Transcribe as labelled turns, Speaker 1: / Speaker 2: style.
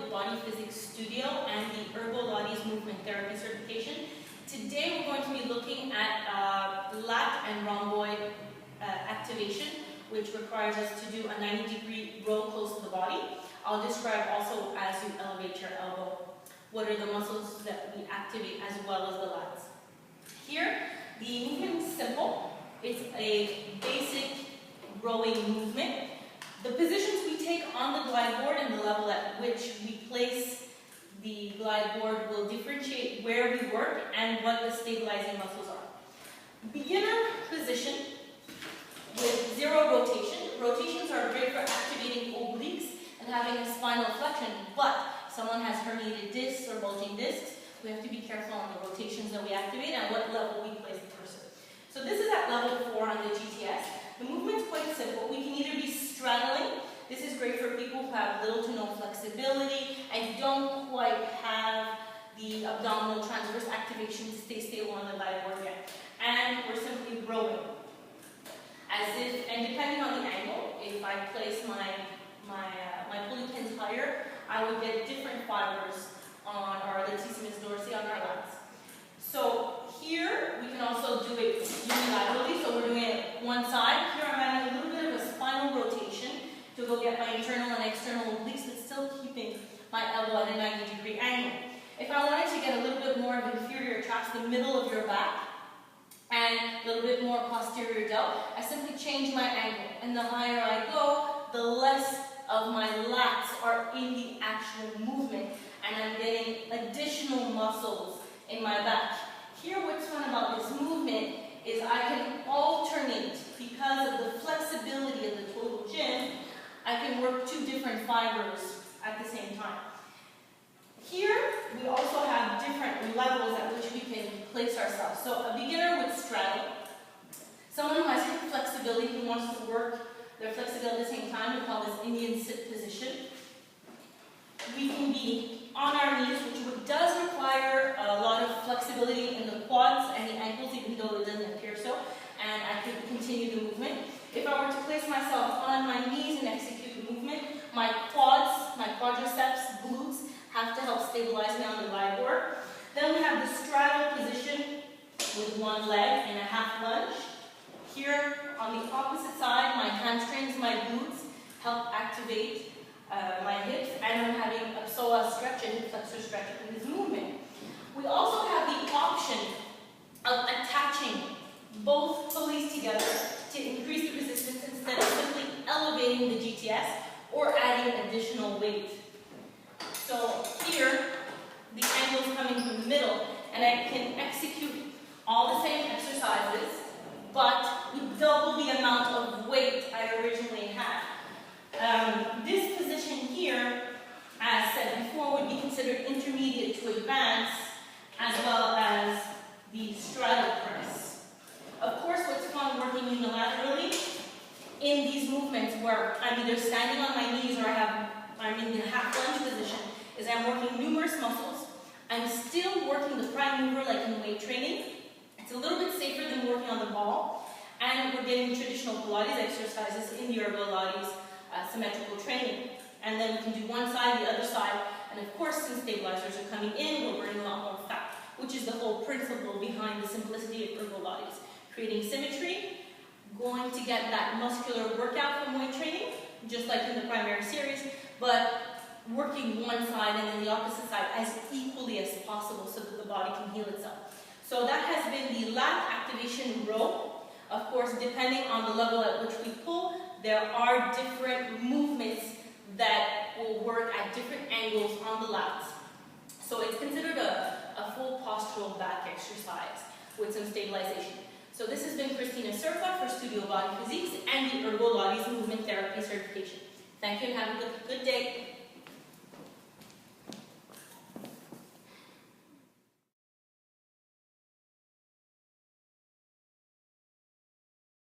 Speaker 1: with Body Physics Studio and the Ergolates Movement Therapy certification. Today we're going to be looking at lat and rhomboid activation, which requires us to do a 90-degree row close to the body. I'll describe also as you elevate your elbow what are the muscles that we activate as well as the lats. Here, the movement is simple. It's a basic rowing movement. The positions we take on the glide board and the level at which we place the glide board will differentiate where we work and what the stabilizing muscles are. Beginner position with zero rotation. Rotations are great for activating obliques and having a spinal flexion, but if someone has herniated discs or bulging discs, we have to be careful on the rotations that we activate and what level we place the person. So this is at level 4 on the GTS. The movement's quite simple. We can either be straddling. This is great for people who have little to no flexibility and don't quite have the abdominal transverse activation to stay stable on the glide board yet. And we're simply rowing. And depending on the angle, if I place my pulley pins higher, I would get different fibers on our latissimus dorsi on our lats. So here, we can also do it unilaterally, so we're doing it one side. Here I'm adding a little bit of a spinal rotation to go get my internal and external obliques, but still keeping my elbow at a 90-degree angle. If I wanted to get a little bit more of inferior traps, the middle of your back, and a little bit more posterior delt, I simply change my angle. And the higher I go, the less of my lats are in the actual movement, and I'm getting additional muscles in my back. Here, what's fun about this movement is I can alternate because of the flexibility of the total gym. I can work 2 different fibers at the same time. Here, we also have different levels at which we can place ourselves. So a beginner would straddle. Someone who has hip flexibility, who wants to work their flexibility at the same time, we call this Indian sit position. We can be on our knees, which does require a lot of flexibility in the quads and the ankles, even though it doesn't appear so, and I could continue the movement. If I were to place myself on my knees and execute the movement, my quads, my quadriceps, glutes, have to help stabilize me on the glide board. Then we have the straddle position with one leg and a half lunge. Here, on the opposite side, my hamstrings, my glutes help activate my hips, and I'm having a psoas stretch and hip flexor stretch in this movement. We also have the option of attaching both pulleys together to increase the resistance instead of simply elevating the GTS or adding additional weight. So here, the angle is coming from the middle, and I can execute all the same exercises, but with double the amount of weight I originally had. This position here, as said before, would be considered intermediate to advanced, as well as the straddle press. Of course, what's fun working unilaterally in these movements where I'm either standing on my knees or I'm in the half lunge position is I'm working numerous muscles. I'm still working the prime mover like in weight training. It's a little bit safer than working on the ball, and we're getting traditional Pilates exercises in the Ergolates symmetrical training. And then we can do one side, the other side, and of course, since stabilizers are coming in, we're burning a lot more fat, which is the whole principle behind the simplicity of Ergolates. Creating symmetry, going to get that muscular workout from weight training, just like in the primary series, but working one side and then the opposite side as equally as possible so that the body can heal itself. So that has been the lat activation row. Of course, depending on the level at which we pull, there are different movements that will work at different angles on the lats. So it's considered a full postural back exercise with some stabilization. So this has been Christina's for Studio Body Physiques and the Ergolates Movement Therapy certification. Thank you and have a good day.